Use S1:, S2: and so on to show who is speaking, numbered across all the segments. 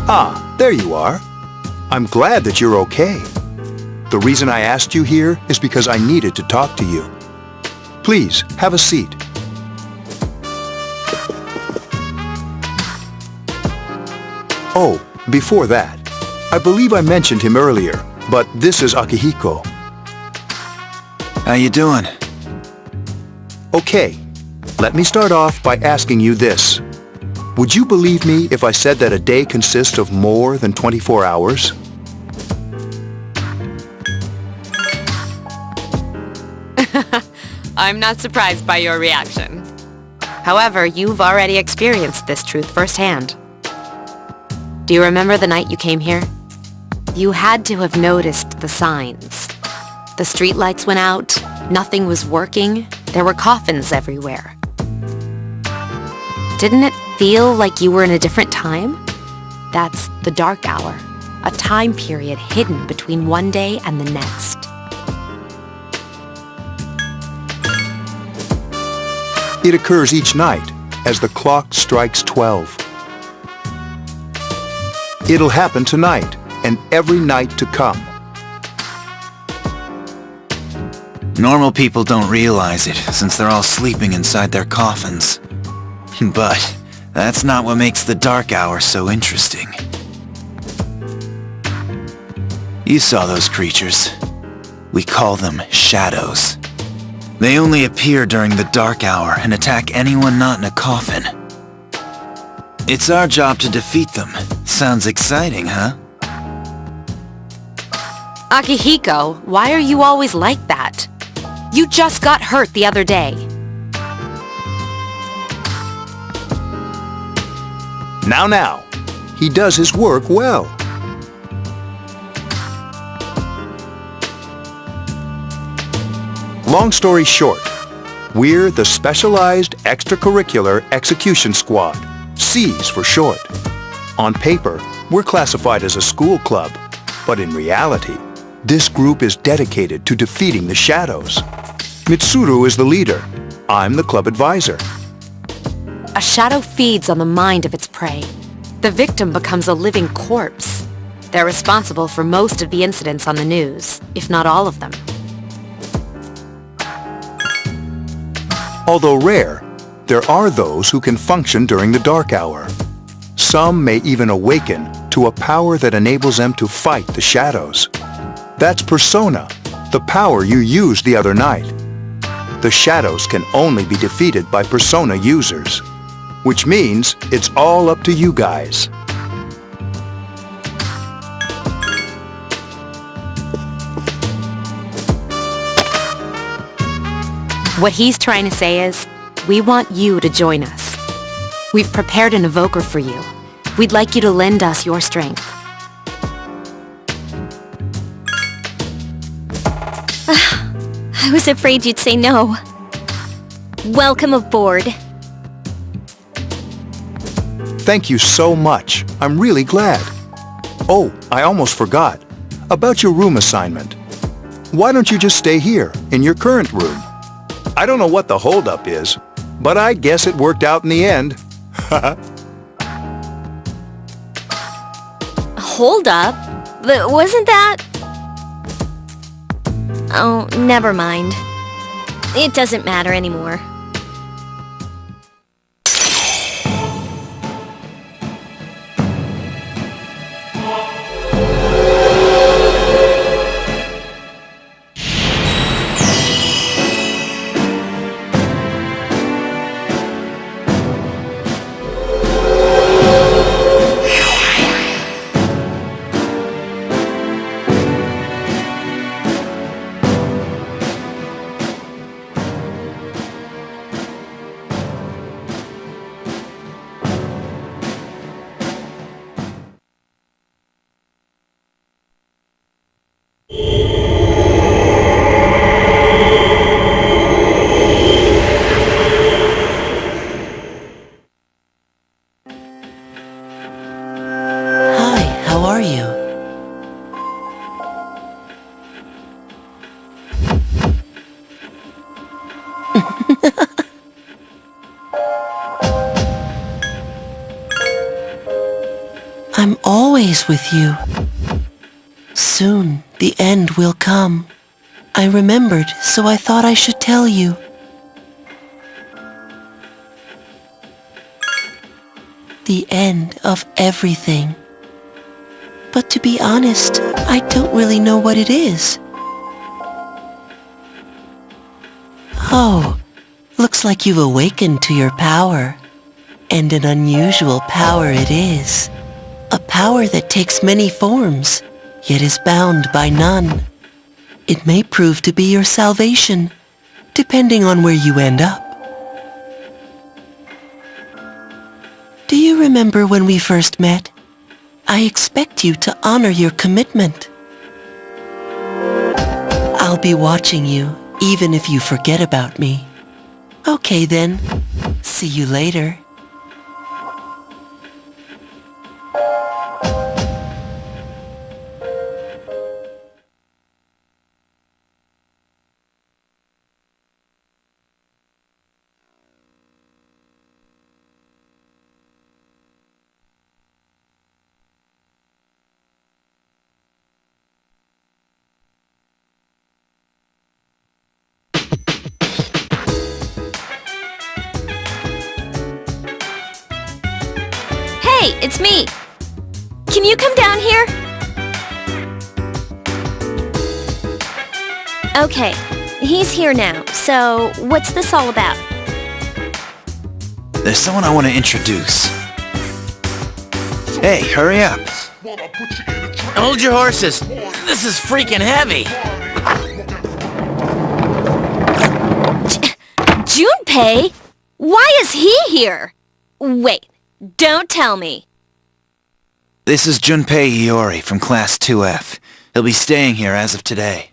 S1: Ah, there you are. I'm glad that you're okay. The reason I asked you here is because I needed to talk to you. Please, have a seat. Oh, before that, I believe I mentioned him earlier, but this is Akihiko.
S2: How you doing?
S1: Okay, let me start off by asking you this. Would you believe me if I said that a day consists of more than 24 hours?
S3: I'm not surprised by your reaction. However, you've already experienced this truth firsthand. Do you remember the night you came here? You had to have noticed the signs. The streetlights went out, nothing was working, there were coffins everywhere. Didn't it feel like you were in a different time? That's the dark hour, a time period hidden between one day and the next.
S1: It occurs each night as the clock strikes 12. It'll happen tonight and every night to come.
S2: Normal people don't realize it, since they're all sleeping inside their coffins. But that's not what makes the dark hour so interesting. You saw those creatures. We call them shadows. They only appear during the dark hour and attack anyone not in a coffin. It's our job to defeat them. Sounds exciting, huh?
S3: Akihiko, why are you always like that? You just got hurt the other day.
S1: Now, he does his work well. Long story short, we're the Specialized Extracurricular Execution Squad, SEAS for short. On paper, we're classified as a school club, but in reality, this group is dedicated to defeating the shadows. Mitsuru is the leader. I'm the club advisor.
S3: A shadow feeds on the mind of its prey. The victim becomes a living corpse. They're responsible for most of the incidents on the news, if not all of them.
S1: Although rare, there are those who can function during the dark hour. Some may even awaken to a power that enables them to fight the shadows. That's Persona, the power you used the other night. The shadows can only be defeated by Persona users, which means it's all up to you guys.
S3: What he's trying to say is, we want you to join us. We've prepared an evoker for you. We'd like you to lend us your strength.
S4: I was afraid you'd say no. Welcome aboard.
S1: Thank you so much. I'm really glad. Oh, I almost forgot. About your room assignment. Why don't you just stay here, in your current room? I don't know what the holdup is, but I guess it worked out in the end.
S4: Hold up. Wasn't that... Oh, never mind. It doesn't matter anymore.
S5: always with you. Soon, the end will come. I remembered, so I thought I should tell you. The end of everything. But to be honest, I don't really know what it is. Oh, looks like you've awakened to your power. And an unusual power it is. A power that takes many forms, yet is bound by none. It may prove to be your salvation, depending on where you end up. Do you remember when we first met? I expect you to honor your commitment. I'll be watching you, even if you forget about me. Okay then, see you later.
S4: Hey, it's me! Can you come down here? Okay, he's here now, so what's this all about?
S2: There's someone I want to introduce. Hey, hurry up.
S6: Hold your horses. This is freaking heavy.
S4: Junpei? Why is he here? Wait, don't tell me.
S2: This is Junpei Iori from Class 2F. He'll be staying here as of today.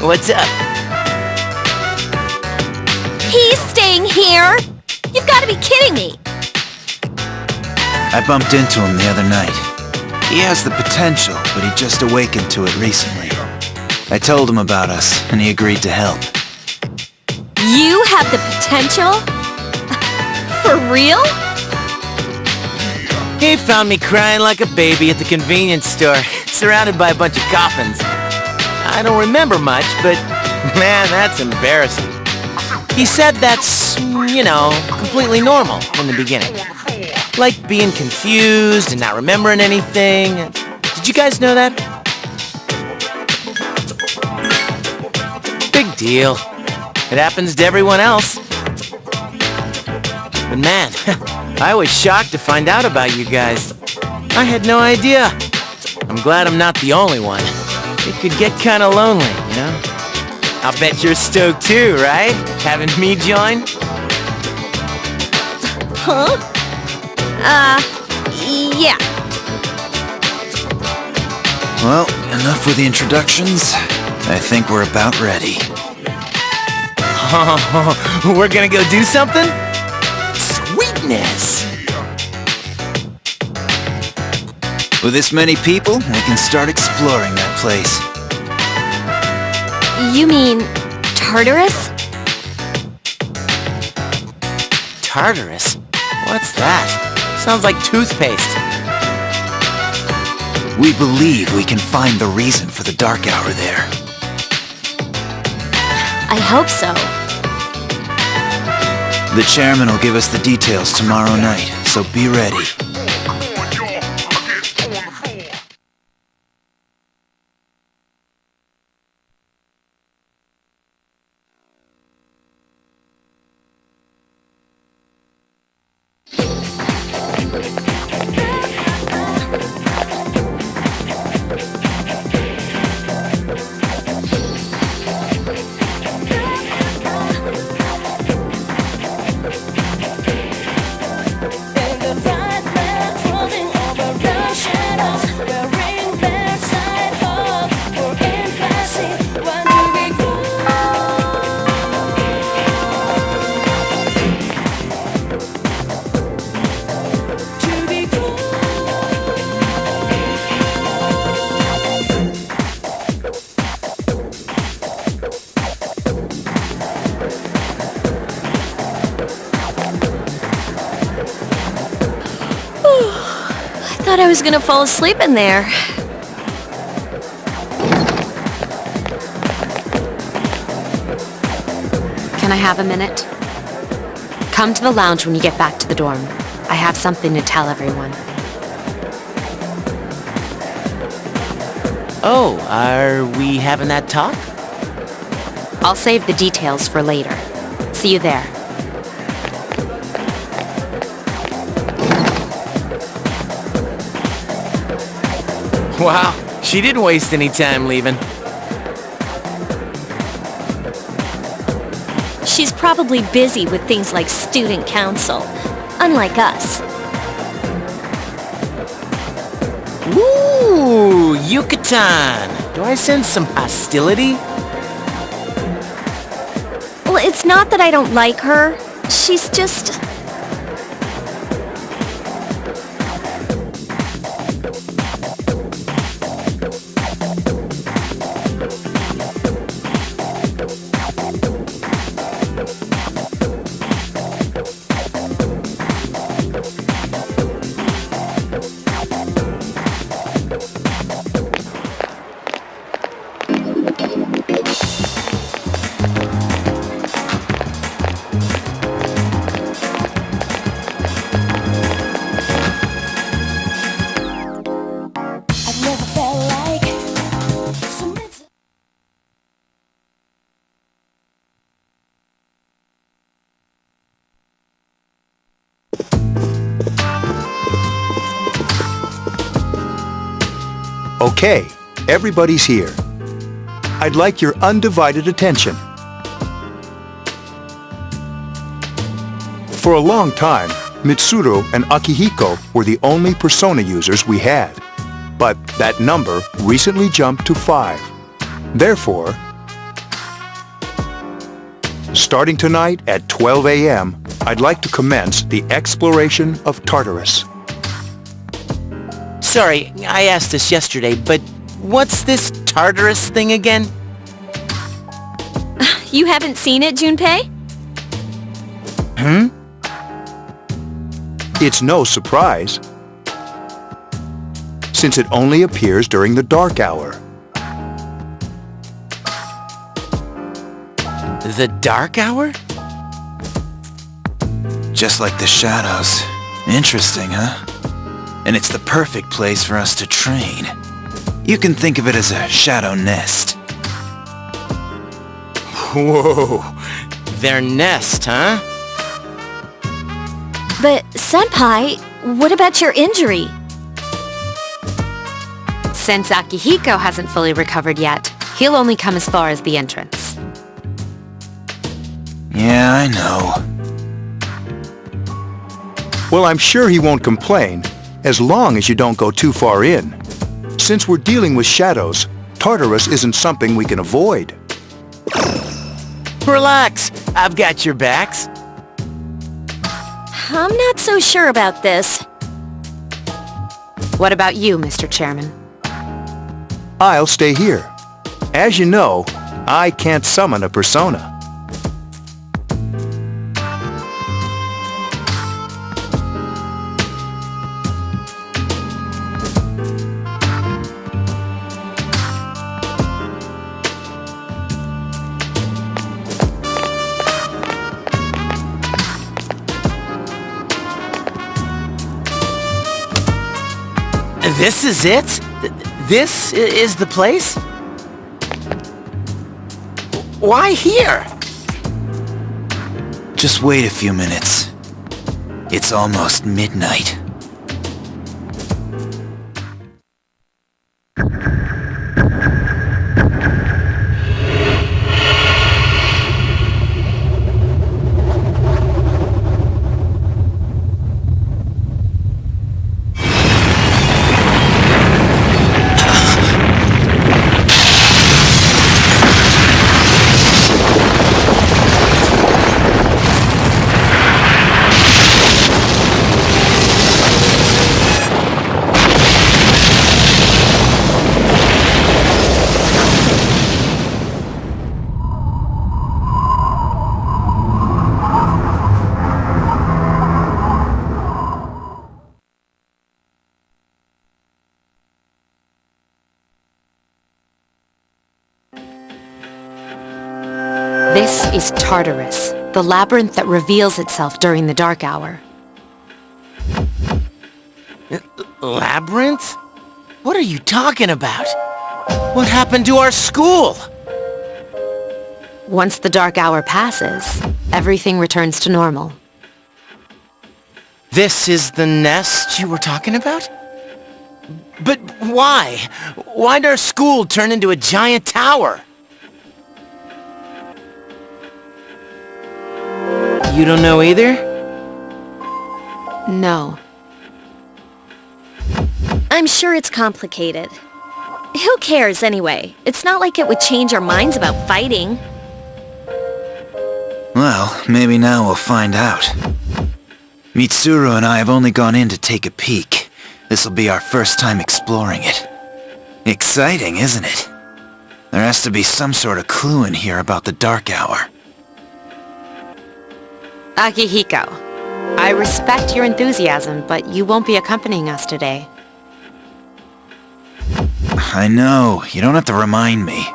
S6: What's up?
S4: He's staying here? You've got to be kidding me.
S2: I bumped into him the other night. He has the potential, but he just awakened to it recently. I told him about us, and he agreed to help.
S4: You have the potential? For real?
S6: He found me crying like a baby at the convenience store, surrounded by a bunch of coffins. I don't remember much, but man, that's embarrassing. He said that's, completely normal in the beginning. Like being confused and not remembering anything. Did you guys know that? Big deal. It happens to everyone else. But man, I was shocked to find out about you guys. I had no idea. I'm glad I'm not the only one. It could get kinda lonely, you know? I'll bet you're stoked too, right? Having me join?
S4: Huh? Yeah.
S2: Well, enough with the introductions. I think we're about ready.
S6: Oh, we're gonna go do something? Sweetness!
S2: With this many people, we can start exploring that place.
S4: You mean Tartarus?
S6: Tartarus? What's that? Sounds like toothpaste.
S2: We believe we can find the reason for the dark hour there.
S4: I hope so.
S2: The chairman will give us the details tomorrow night, so be ready.
S7: To
S4: who's gonna fall asleep in there.
S3: Can I have a minute? Come to the lounge when you get back to the dorm. I have something to tell everyone.
S6: Oh, are we having that talk?
S3: I'll save the details for later. See you there.
S6: Wow, she didn't waste any time leaving.
S4: She's probably busy with things like student council, unlike us.
S6: Ooh, Yucatan! Do I sense some hostility?
S4: Well, it's not that I don't like her. She's just...
S1: Okay, everybody's here. I'd like your undivided attention. For a long time, Mitsuru and Akihiko were the only Persona users we had. But that number recently jumped to 5. Therefore, starting tonight at 12 a.m., I'd like to commence the exploration of Tartarus.
S6: Sorry, I asked this yesterday, but what's this Tartarus thing again?
S4: You haven't seen it, Junpei?
S1: It's no surprise, since it only appears during the dark hour.
S6: The dark hour?
S2: Just like the shadows. Interesting, huh? And it's the perfect place for us to train. You can think of it as a shadow nest.
S6: Whoa, their nest, huh?
S4: But, Senpai, what about your injury?
S3: Since Akihiko hasn't fully recovered yet, he'll only come as far as the entrance.
S2: Yeah, I know.
S1: Well, I'm sure he won't complain, as long as you don't go too far in. Since we're dealing with shadows, Tartarus isn't something we can avoid.
S6: Relax, I've got your backs.
S4: I'm not so sure about this.
S3: What about you, Mr. Chairman?
S1: I'll stay here. As you know, I can't summon a persona.
S6: This is it? This is the place? Why here?
S2: Just wait a few minutes. It's almost midnight.
S3: This is Tartarus, the labyrinth that reveals itself during the dark hour.
S6: Labyrinth? What are you talking about? What happened to our school?
S3: Once the dark hour passes, everything returns to normal.
S6: This is the nest you were talking about? But why? Why'd our school turn into a giant tower? You don't know either?
S3: No.
S4: I'm sure it's complicated. Who cares anyway? It's not like it would change our minds about fighting.
S2: Well, maybe now we'll find out. Mitsuru and I have only gone in to take a peek. This'll be our first time exploring it. Exciting, isn't it? There has to be some sort of clue in here about the dark hour.
S3: Akihiko, I respect your enthusiasm, but you won't be accompanying us today.
S2: I know, you don't have to remind me.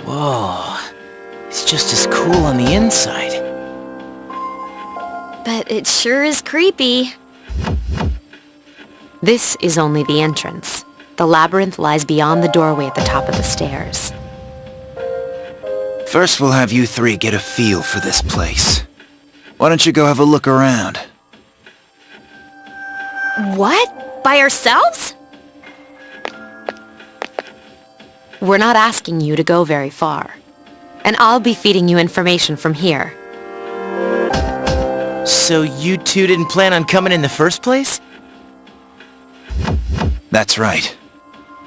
S6: Whoa. It's just as cool on the inside.
S4: But it sure is creepy.
S3: This is only the entrance. The labyrinth lies beyond the doorway at the top of the stairs.
S2: First we'll have you three get a feel for this place. Why don't you go have a look around?
S4: What? By ourselves?
S3: We're not asking you to go very far. And I'll be feeding you information from here.
S6: So you two didn't plan on coming in the first place?
S2: That's right.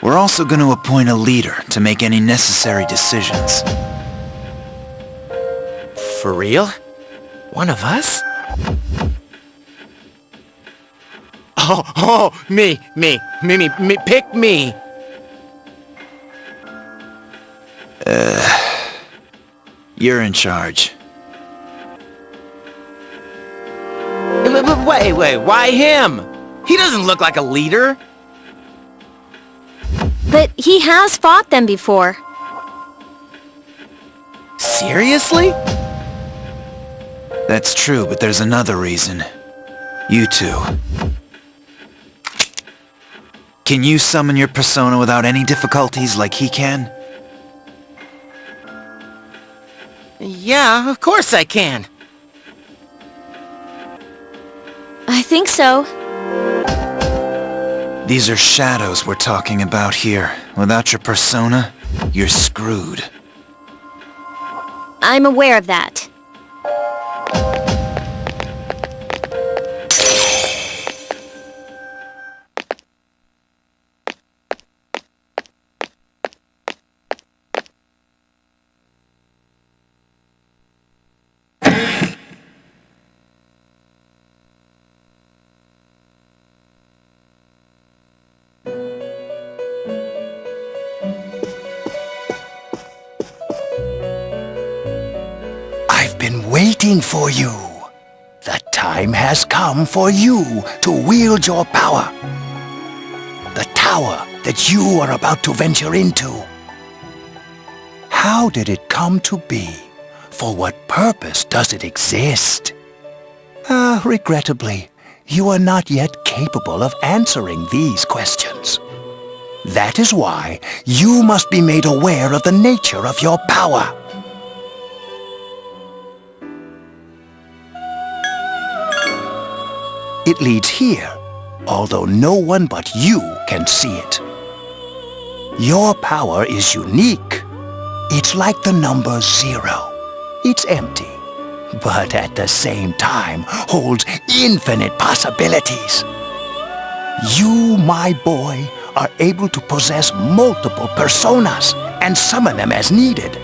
S2: We're also going to appoint a leader to make any necessary decisions.
S6: For real? One of us? Me, pick me.
S2: You're in charge.
S6: Wait, why him? He doesn't look like a leader.
S4: But he has fought them before.
S6: Seriously?
S2: That's true, but there's another reason. You two. Can you summon your persona without any difficulties like he can?
S6: Yeah, of course I can.
S4: I think so.
S2: These are shadows we're talking about here. Without your persona, you're screwed.
S4: I'm aware of that.
S1: I've been waiting for you. The time has come for you to wield your power. The tower that you are about to venture into. How did it come to be? For what purpose does it exist? Regrettably, you are not yet capable of answering these questions. That is why you must be made aware of the nature of your power. It leads here, although no one but you can see it. Your power is unique. It's like the number 0. It's empty, but at the same time holds infinite possibilities. You, my boy, are able to possess multiple personas and summon them as needed.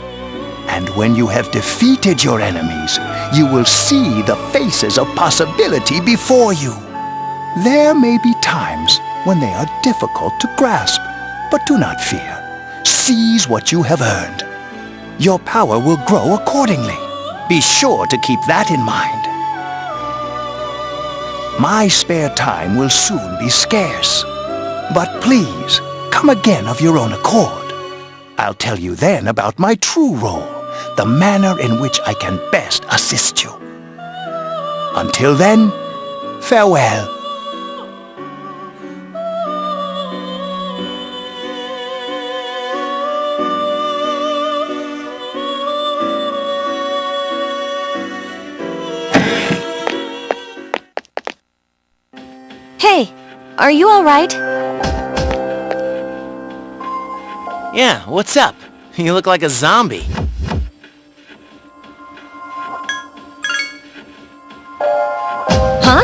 S1: And when you have defeated your enemies, you will see the faces of possibility before you. There may be times when they are difficult to grasp. But do not fear. Seize what you have earned. Your power will grow accordingly. Be sure to keep that in mind. My spare time will soon be scarce. But please, come again of your own accord. I'll tell you then about my true role, the manner in which I can best assist you. Until then, farewell.
S4: Hey, are you all right?
S6: Yeah, what's up? You look like a zombie.
S4: Huh?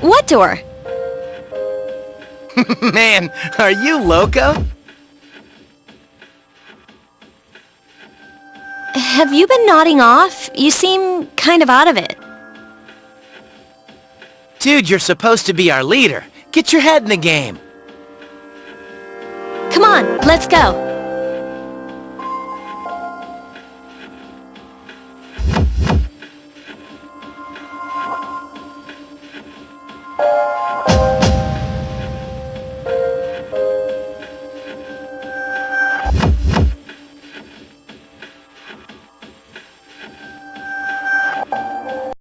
S4: What door?
S6: Man, are you loco?
S4: Have you been nodding off? You seem kind of out of it.
S6: Dude, you're supposed to be our leader. Get your head in the game.
S4: Come on, let's go.